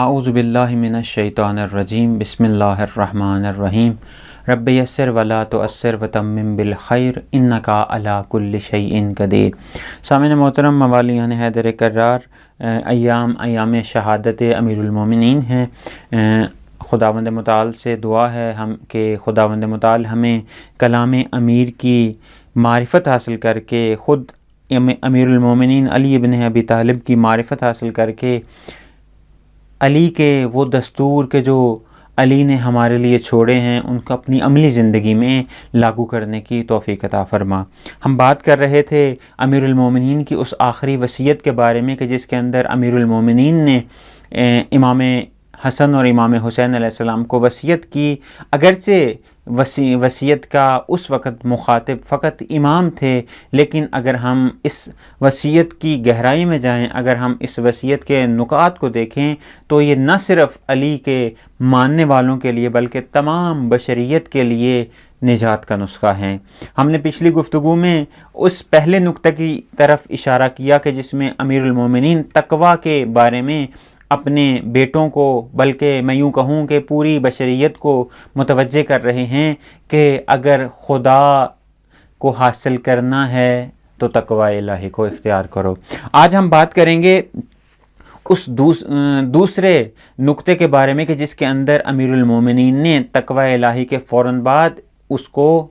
اعوذ باللہ من الشیطان الرجیم بسم اللہ الرحمن الرحیم رب یسر ولا تعسر وتمم بالخیر انکا علی کل شیء قدیر۔ سامعین محترم، موالیان حیدر کرار، ایام شہادت امیر المومنین ہیں۔ خداوند متعال سے دعا ہے کہ خداوند متعال ہمیں کلام امیر کی معرفت حاصل کر کے، خود امیر المومنین علی ابن ابی طالب کی معرفت حاصل کر کے علی کے وہ دستور کے جو علی نے ہمارے لیے چھوڑے ہیں ان کو اپنی عملی زندگی میں لاگو کرنے کی توفیق عطا فرما۔ ہم بات کر رہے تھے امیر المومنین کی اس آخری وصیت کے بارے میں کہ جس کے اندر امیر المومنین نے امام حسن اور امام حسین علیہ السلام کو وصیت کی۔ اگرچہ وصیت کا اس وقت مخاطب فقط امام تھے، لیکن اگر ہم اس وصیت کی گہرائی میں جائیں، اگر ہم اس وصیت کے نکات کو دیکھیں تو یہ نہ صرف علی کے ماننے والوں کے لیے بلکہ تمام بشریت کے لیے نجات کا نسخہ ہیں۔ ہم نے پچھلی گفتگو میں اس پہلے نقطہ کی طرف اشارہ کیا کہ جس میں امیر المومنین تقویٰ کے بارے میں اپنے بیٹوں کو، بلکہ میں یوں کہوں کہ پوری بشریت کو متوجہ کر رہے ہیں کہ اگر خدا کو حاصل کرنا ہے تو تقوی الہی کو اختیار کرو۔ آج ہم بات کریں گے اس دوسرے نقطے کے بارے میں کہ جس کے اندر امیر المومنین نے تقوی الہی کے فوراً بعد اس کو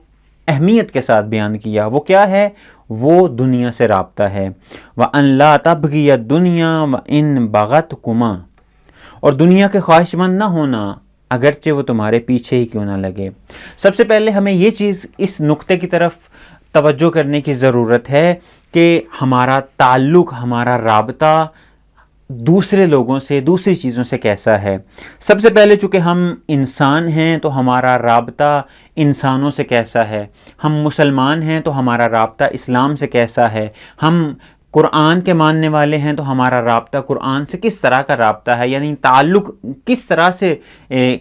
اہمیت کے ساتھ بیان کیا۔ وہ کیا ہے؟ وہ دنیا سے رابطہ ہے۔ وَأَن لَا تَبْغِيَ الدُّنْيَا وَإِن بَغَتْكُمَا، اور دنیا کے خواہش مند نہ ہونا اگرچہ وہ تمہارے پیچھے ہی کیوں نہ لگے۔ سب سے پہلے ہمیں یہ چیز اس نقطے کی طرف توجہ کرنے کی ضرورت ہے کہ ہمارا تعلق، ہمارا رابطہ دوسرے لوگوں سے، دوسری چیزوں سے کیسا ہے۔ سب سے پہلے چونکہ ہم انسان ہیں تو ہمارا رابطہ انسانوں سے کیسا ہے۔ ہم مسلمان ہیں تو ہمارا رابطہ اسلام سے کیسا ہے۔ ہم قرآن کے ماننے والے ہیں تو ہمارا رابطہ قرآن سے کس طرح کا رابطہ ہے، یعنی تعلق کس طرح سے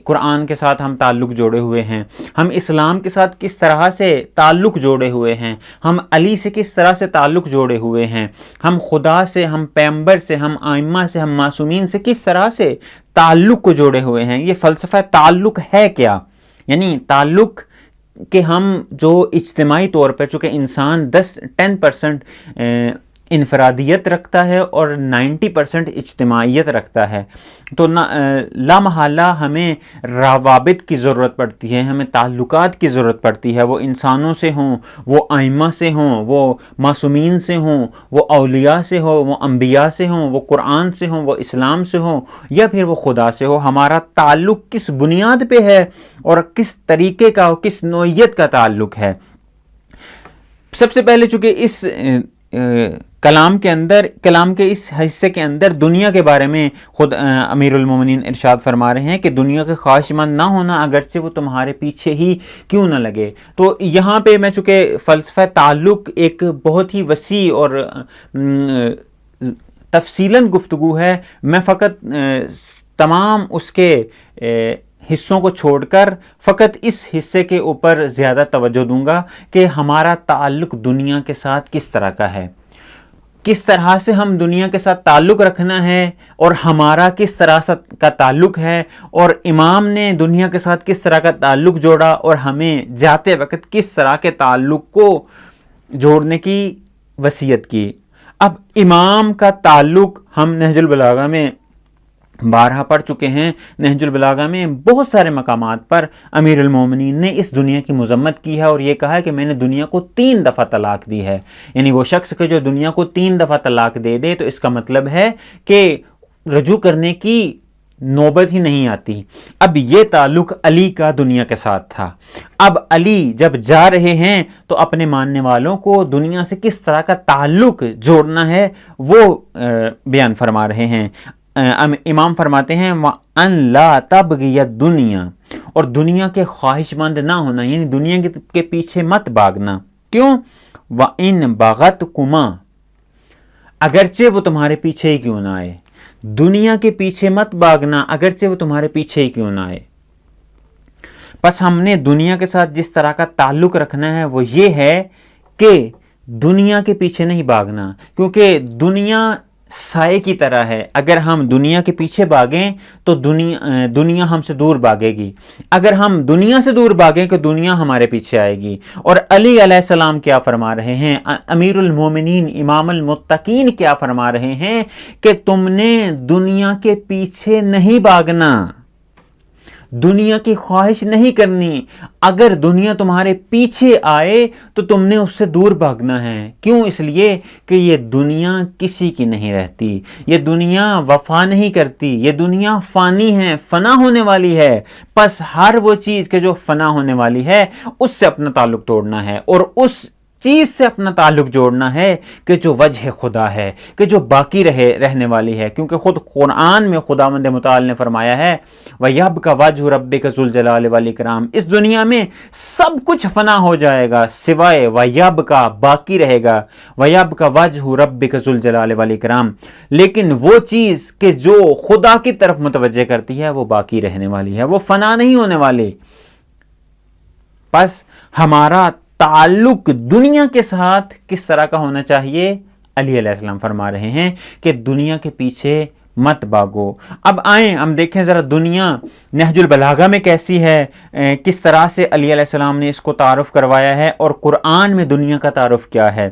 قرآن کے ساتھ ہم تعلق جوڑے ہوئے ہیں، ہم اسلام کے ساتھ کس طرح سے تعلق جوڑے ہوئے ہیں، ہم علی سے کس طرح سے تعلق جوڑے ہوئے ہیں، ہم خدا سے، ہم پیغمبر سے، ہم ائمہ سے، ہم معصومین سے کس طرح سے تعلق کو جوڑے ہوئے ہیں۔ یہ فلسفہ تعلق ہے کیا؟ یعنی تعلق کہ ہم جو اجتماعی طور پر، چونکہ انسان 10% انفرادیت رکھتا ہے اور 90% اجتماعیت رکھتا ہے، تو لا محالہ ہمیں روابط کی ضرورت پڑتی ہے، ہمیں تعلقات کی ضرورت پڑتی ہے، وہ انسانوں سے ہوں، وہ ائمہ سے ہوں، وہ معصومین سے ہوں، وہ اولیاء سے ہوں، وہ انبیاء سے ہوں، وہ قرآن سے ہوں، وہ اسلام سے ہوں، یا پھر وہ خدا سے ہو۔ ہمارا تعلق کس بنیاد پہ ہے اور کس طریقے کا اور کس نوعیت کا تعلق ہے۔ سب سے پہلے چونکہ اس کلام کے اس حصے کے اندر دنیا کے بارے میں خود امیر المومنین ارشاد فرما رہے ہیں کہ دنیا کے خواہش مند نہ ہونا اگرچہ وہ تمہارے پیچھے ہی کیوں نہ لگے۔ تو یہاں پہ میں چونکہ فلسفہ تعلق ایک بہت ہی وسیع اور تفصیلاً گفتگو ہے، میں فقط تمام اس کے حصوں کو چھوڑ کر فقط اس حصے کے اوپر زیادہ توجہ دوں گا کہ ہمارا تعلق دنیا کے ساتھ کس طرح کا ہے، کس طرح سے ہم دنیا کے ساتھ تعلق رکھنا ہے اور ہمارا کس طرح کا تعلق ہے، اور امام نے دنیا کے ساتھ کس طرح کا تعلق جوڑا اور ہمیں جاتے وقت کس طرح کے تعلق کو جوڑنے کی وصیت کی۔ اب امام کا تعلق ہم نہج البلاغہ میں بارہا پڑھ چکے ہیں۔ نہج البلاغہ میں بہت سارے مقامات پر امیر المومنین نے اس دنیا کی مذمت کی ہے اور یہ کہا ہے کہ میں نے دنیا کو 3 دفعہ طلاق دی ہے۔ یعنی وہ شخص کہ جو دنیا کو 3 دفعہ طلاق دے دے تو اس کا مطلب ہے کہ رجوع کرنے کی نوبت ہی نہیں آتی۔ اب یہ تعلق علی کا دنیا کے ساتھ تھا۔ اب علی جب جا رہے ہیں تو اپنے ماننے والوں کو دنیا سے کس طرح کا تعلق جوڑنا ہے وہ بیان فرما رہے ہیں۔ امام فرماتے ہیں وَأَن لَا تَبْغِيَ الدُّنْيَا، اور دنیا کے خواہش مند نہ ہونا، یعنی دنیا کے پیچھے مت بھاگنا۔ کیوں؟ وَإِن بَغَتْكُمَا، اگرچہ وہ تمہارے پیچھے ہی کیوں نہ آئے۔ دنیا کے پیچھے مت بھاگنا اگرچہ وہ تمہارے پیچھے ہی کیوں نہ آئے۔ بس ہم نے دنیا کے ساتھ جس طرح کا تعلق رکھنا ہے وہ یہ ہے کہ دنیا کے پیچھے نہیں بھاگنا، کیونکہ دنیا سائے کی طرح ہے. اگر ہم دنیا کے پیچھے بھاگیں تو دنیا ہم سے دور بھاگے گی. اگر ہم دنیا سے دور بھاگیں تو دنیا ہمارے پیچھے آئے گی. اور علی علیہ السلام کیا فرما رہے ہیں؟ امیر المومنین امام المتقین کیا فرما رہے ہیں کہ تم نے دنیا کے پیچھے نہیں بھاگنا، دنیا کی خواہش نہیں کرنی. اگر دنیا تمہارے پیچھے آئے تو تم نے اس سے دور بھاگنا ہے. کیوں؟ اس لیے کہ یہ دنیا کسی کی نہیں رہتی، یہ دنیا وفا نہیں کرتی، یہ دنیا فانی ہے، فنا ہونے والی ہے. پس ہر وہ چیز کہ جو فنا ہونے والی ہے اس سے اپنا تعلق توڑنا ہے، اور اس چیز سے اپنا تعلق جوڑنا ہے کہ جو وجہ خدا ہے، کہ جو باقی رہنے والی ہے. کیونکہ خود قرآن میں خداوند متعال نے فرمایا ہے وَيَبْقَى وَجْهُ رَبِّكَ ذُو الْجَلَالِ وَالْإِكْرَامِ. اس دنیا میں سب کچھ فنا ہو جائے گا سوائے وَيَبْقَى، باقی رہے گا وَيَبْقَى وَجْهُ رَبِّكَ ذُو الْجَلَالِ وَالْإِكْرَامِ. لیکن وہ چیز کہ جو خدا کی طرف متوجہ کرتی ہے وہ باقی رہنے والی ہے، وہ فنا نہیں ہونے والی. پس ہمارا تعلق دنیا کے ساتھ کس طرح کا ہونا چاہیے؟ علی علیہ السلام فرما رہے ہیں کہ دنیا کے پیچھے مت بھاگو. اب آئیں ہم دیکھیں ذرا دنیا نہج البلاغہ میں کیسی ہے، کس طرح سے علی علیہ السلام نے اس کو تعارف کروایا ہے، اور قرآن میں دنیا کا تعارف کیا ہے.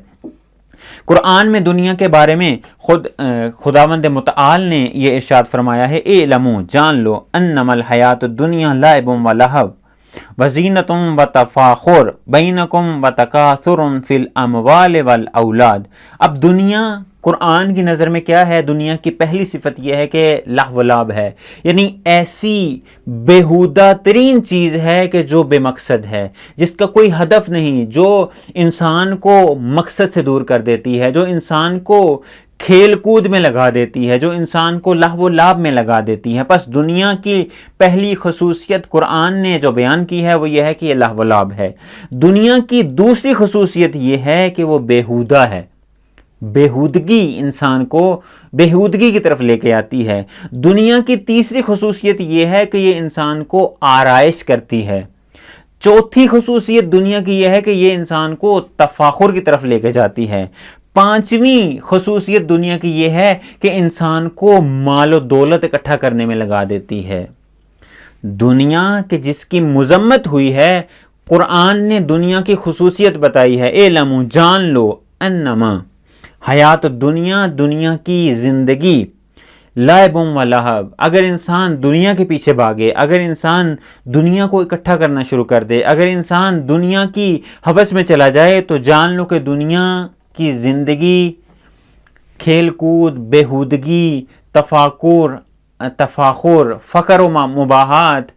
قرآن میں دنیا کے بارے میں خود خداوند متعال نے یہ ارشاد فرمایا ہے اعلموا، جان لو، انما الحیات الدنیا لعب و لہو وزینۃ و تفاخر بینکم و تکاثر فی الاموال والاولاد. اب دنیا قرآن کی نظر میں کیا ہے؟ دنیا کی پہلی صفت یہ ہے کہ لہو و لعب ہے، یعنی ایسی بیہودہ ترین چیز ہے کہ جو بے مقصد ہے، جس کا کوئی ہدف نہیں، جو انسان کو مقصد سے دور کر دیتی ہے، جو انسان کو کھیل کود میں لگا دیتی ہے، جو انسان کو لہو و لعب میں لگا دیتی ہے. پس دنیا کی پہلی خصوصیت قرآن نے جو بیان کی ہے وہ یہ ہے کہ یہ لہو و لعب ہے. دنیا کی دوسری خصوصیت یہ ہے کہ وہ بیہودہ ہے. بیہودگی انسان کو بیہودگی کی طرف لے کے آتی ہے. دنیا کی تیسری خصوصیت یہ ہے کہ یہ انسان کو آرائش کرتی ہے. چوتھی خصوصیت دنیا کی یہ ہے کہ یہ انسان کو تفاخر کی طرف لے کے جاتی ہے. پانچویں خصوصیت دنیا کی یہ ہے کہ انسان کو مال و دولت اکٹھا کرنے میں لگا دیتی ہے. دنیا کہ جس کی مذمت ہوئی ہے، قرآن نے دنیا کی خصوصیت بتائی ہے اعلموا، جان لو، انما حیات الدنیا، دنیا کی زندگی لعب و لہو. اگر انسان دنیا کے پیچھے بھاگے، اگر انسان دنیا کو اکٹھا کرنا شروع کر دے، اگر انسان دنیا کی ہوس میں چلا جائے تو جان لو کہ دنیا کی زندگی کھیل کود، بیہودگی، تفاخر، فخر و مباحات،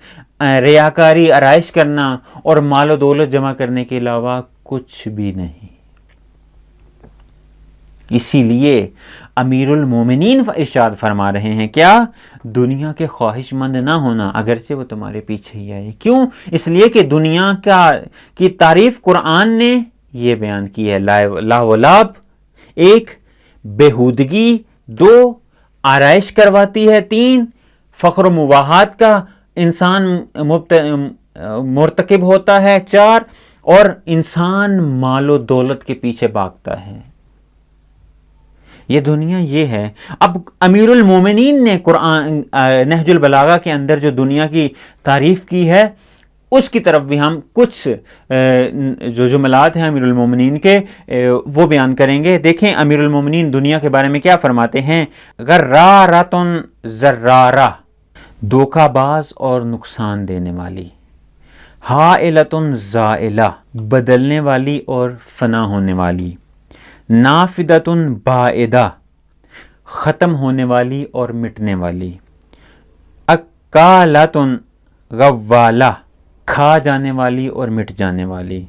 ریاکاری، آرائش کرنا اور مال و دولت جمع کرنے کے علاوہ کچھ بھی نہیں. اسی لیے امیر المومنین ارشاد فرما رہے ہیں کیا؟ دنیا کے خواہش مند نہ ہونا اگرچہ وہ تمہارے پیچھے ہی آئے. کیوں؟ اس لیے کہ دنیا کی تعریف قرآن نے یہ بیان کی ہے، لہو و لعب، ایک بیہودگی، دو آرائش کرواتی ہے، تین فخر و مباحات کا انسان مرتکب ہوتا ہے، چار اور انسان مال و دولت کے پیچھے بھاگتا ہے. یہ دنیا یہ ہے. اب امیر المومنین نے قرآن نہج البلاغہ کے اندر جو دنیا کی تعریف کی ہے اس کی طرف بھی ہم کچھ جو جملات ہیں امیر المومنین کے وہ بیان کریں گے. دیکھیں امیر المومنین دنیا کے بارے میں کیا فرماتے ہیں. غرارۃ زرارہ، دھوکہ باز اور نقصان دینے والی. حائلۃ زائلہ، بدلنے والی اور فنا ہونے والی. نافدۃ بائدہ، ختم ہونے والی اور مٹنے والی. اکالۃ غوالہ، کھا جانے والی اور مٹ جانے والی.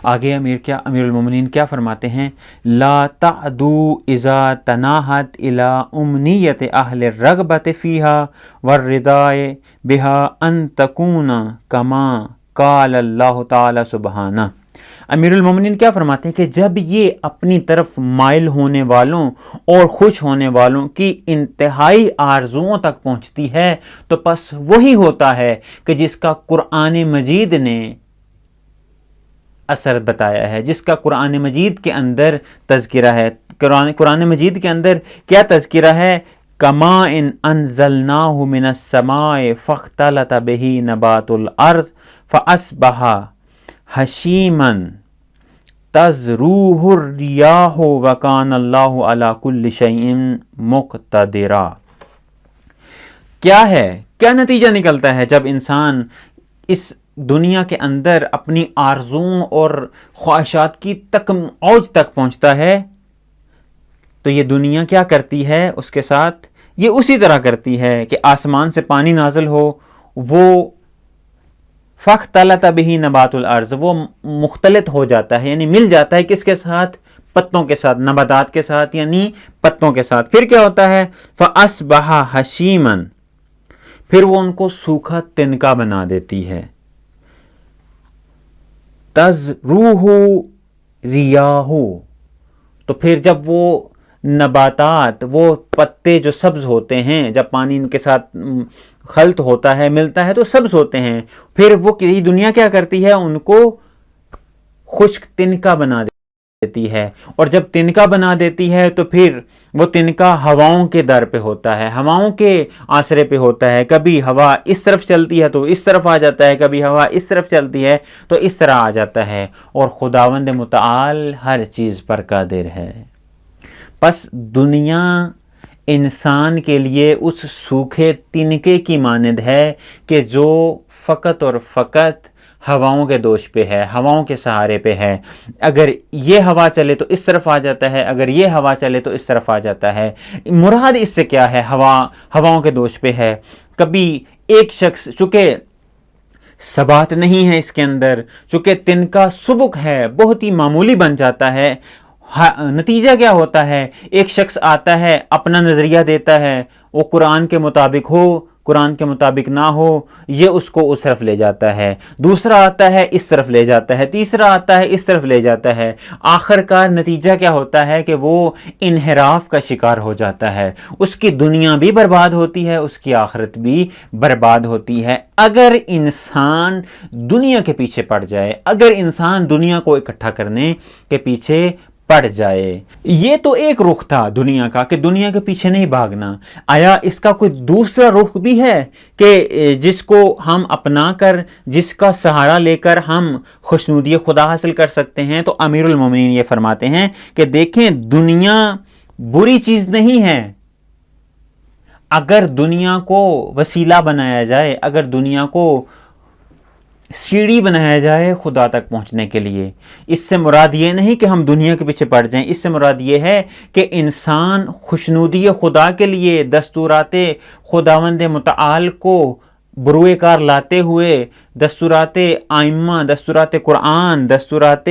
آگے امیر المومنین کیا فرماتے ہیں. لا تعدو اذا تناہت الى امنیت اہل الرغبت فیہا والرضاء بہا ان تکون کما قال اللہ تعالی سبحانہ. امیر المومنین کیا فرماتے ہیں کہ جب یہ اپنی طرف مائل ہونے والوں اور خوش ہونے والوں کی انتہائی آرزوؤں تک پہنچتی ہے تو پس وہی ہوتا ہے کہ جس کا قرآن مجید نے اثر بتایا ہے، جس کا قرآن مجید کے اندر تذکرہ ہے۔ قرآن مجید کے اندر کیا تذکرہ ہے؟ کما ان انزلناہ من السماء فاختلط بہ نبات الارض فاصبح ہشیما تذروہ الریاح وکان اللہ علی کل شیء مقتدرا۔ کیا ہے، کیا نتیجہ نکلتا ہے جب انسان اس دنیا کے اندر اپنی آرزوؤں اور خواہشات کی اوج تک پہنچتا ہے؟ تو یہ دنیا کیا کرتی ہے اس کے ساتھ؟ یہ اسی طرح کرتی ہے کہ آسمان سے پانی نازل ہو، وہ فاختلط بہ نبات الارض، وہ مختلط ہو جاتا ہے، یعنی مل جاتا ہے کس کے ساتھ؟ پتوں کے ساتھ، نباتات کے ساتھ، یعنی پتوں کے ساتھ۔ پھر کیا ہوتا ہے؟ فاصبح ہشیما، پھر وہ ان کو سوکھا تنکا بنا دیتی ہے۔ تذروہ ریاح، تو پھر جب وہ نباتات، وہ پتے جو سبز ہوتے ہیں، جب پانی ان کے ساتھ خلط ہوتا ہے، ملتا ہے تو سبز ہوتے ہیں، پھر وہ دنیا کیا کرتی ہے؟ ان کو خشک تنکا بنا دیتی ہے، اور جب تنکا بنا دیتی ہے تو پھر وہ تنکا ہواؤں کے در پہ ہوتا ہے، ہواؤں کے آسرے پہ ہوتا ہے۔ کبھی ہوا اس طرف چلتی ہے تو اس طرف آ جاتا ہے، کبھی ہوا اس طرف چلتی ہے تو اس طرح آ جاتا ہے، اور خداوند متعال ہر چیز پر قادر ہے۔ پس دنیا انسان کے لیے اس سوکھے تنکے کی مانند ہے کہ جو فقط اور فقط ہواؤں کے دوش پہ ہے، ہواؤں کے سہارے پہ ہے۔ اگر یہ ہوا چلے تو اس طرف آ جاتا ہے، اگر یہ ہوا چلے تو اس طرف آ جاتا ہے۔ مراد اس سے کیا ہے؟ ہواؤں کے دوش پہ ہے۔ کبھی ایک شخص، چونکہ ثبات نہیں ہے اس کے اندر، چونکہ تنکا سبک ہے، بہت ہی معمولی بن جاتا ہے، نتیجہ کیا ہوتا ہے؟ ایک شخص آتا ہے، اپنا نظریہ دیتا ہے، وہ قرآن کے مطابق ہو، قرآن کے مطابق نہ ہو، یہ اس کو اس طرف لے جاتا ہے۔ دوسرا آتا ہے، اس طرف لے جاتا ہے۔ تیسرا آتا ہے، اس طرف لے جاتا ہے۔ آخر کار نتیجہ کیا ہوتا ہے کہ وہ انحراف کا شکار ہو جاتا ہے، اس کی دنیا بھی برباد ہوتی ہے، اس کی آخرت بھی برباد ہوتی ہے۔ اگر انسان دنیا کے پیچھے پڑ جائے، اگر انسان دنیا کو اکٹھا کرنے کے پیچھے پڑ جائے۔ یہ تو ایک رخ تھا دنیا کا کہ دنیا کے پیچھے نہیں بھاگنا۔ آیا اس کا کوئی دوسرا رخ بھی ہے کہ جس کو ہم اپنا کر، جس کا سہارا لے کر ہم خوشنودی خدا حاصل کر سکتے ہیں؟ تو امیر المومنین یہ فرماتے ہیں کہ دیکھیں، دنیا بری چیز نہیں ہے اگر دنیا کو وسیلہ بنایا جائے، اگر دنیا کو سیڑھی بنایا جائے خدا تک پہنچنے کے لیے۔ اس سے مراد یہ نہیں کہ ہم دنیا کے پیچھے پڑ جائیں، اس سے مراد یہ ہے کہ انسان خوشنودی خدا کے لیے دستورات خداوند متعال کو بروئے کار لاتے ہوئے، دستورات آئمہ، دستورات قرآن، دستورات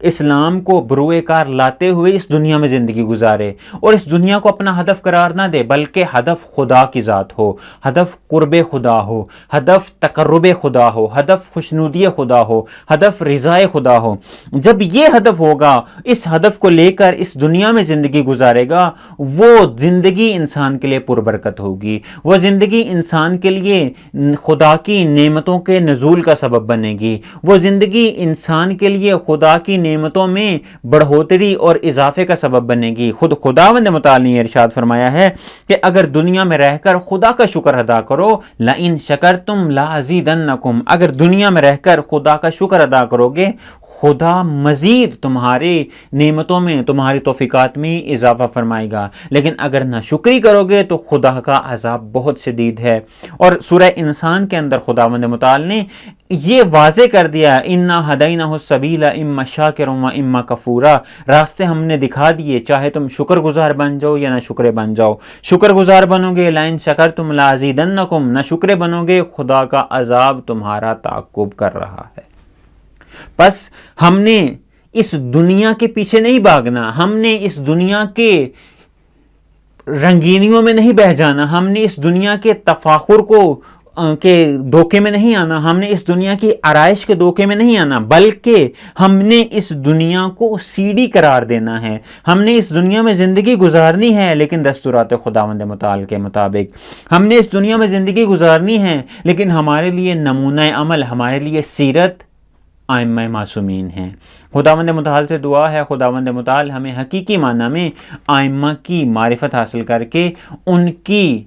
اسلام کو بروئے کار لاتے ہوئے اس دنیا میں زندگی گزارے، اور اس دنیا کو اپنا ہدف قرار نہ دے، بلکہ ہدف خدا کی ذات ہو، ہدف قرب خدا ہو، ہدف تقرب خدا ہو، ہدف خوشنودی خدا ہو، ہدف رضائے خدا ہو۔ جب یہ ہدف ہوگا، اس ہدف کو لے کر اس دنیا میں زندگی گزارے گا، وہ زندگی انسان کے لیے پربرکت ہوگی، وہ زندگی انسان کے لیے خدا کی نعمتوں کے نزول کا سبب بنے گی، وہ زندگی انسان کے لیے خدا کی نعمتوں میں بڑھوتری اور اضافے کا سبب بنے گی۔ خود خداوند متعال نے ارشاد فرمایا ہے کہ اگر دنیا میں رہ کر خدا کا شکر ادا کرو، لَإِن شَكَرْتُمْ لَأَزِيدَنَّكُمْ، اگر دنیا میں رہ کر خدا کا شکر ادا کرو گے، خدا مزید تمہاری نعمتوں میں، تمہاری توفیقات میں اضافہ فرمائے گا۔ لیکن اگر ناشکری کرو گے تو خدا کا عذاب بہت شدید ہے۔ اور سورہ انسان کے اندر خداوند متعال نے یہ واضح کر دیا، اِنَّا هَدَيْنَاهُ السَّبِيلَ إِمَّا شَاكِرًا وَإِمَّا كَفُورًا، راستے ہم نے دکھا دیے، چاہے تم شکر گزار بن جاؤ یا نہ شکر بن جاؤ۔ شکر گزار بنو گے، لَإِن شَكَرْتُمْ لَأَزِيدَنَّكُمْ، نہ شکر بنو گے، خدا کا عذاب تمہارا تعقب کر رہا ہے۔ بس ہم نے اس دنیا کے پیچھے نہیں بھاگنا، ہم نے اس دنیا کے رنگینیوں میں نہیں بہہ جانا، ہم نے اس دنیا کے تفاخر کے دھوکے میں نہیں آنا، ہم نے اس دنیا کی آرائش کے دھوکے میں نہیں آنا، بلکہ ہم نے اس دنیا کو سیڑھی قرار دینا ہے۔ ہم نے اس دنیا میں زندگی گزارنی ہے لیکن دستورات خداوند متعال کے مطابق۔ ہم نے اس دنیا میں زندگی گزارنی ہے لیکن ہمارے لیے نمونہ عمل، ہمارے لیے سیرت ائمہ معصومین ہیں۔ خداوند متعال سے دعا ہے خداوند متعال ہمیں حقیقی معنی میں ائمہ کی معرفت حاصل کر کے ان کی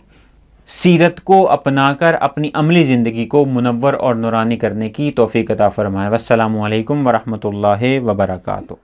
سیرت کو اپنا کر اپنی عملی زندگی کو منور اور نورانی کرنے کی توفیق عطا فرمائے۔ والسلام علیکم ورحمۃ اللہ وبرکاتہ۔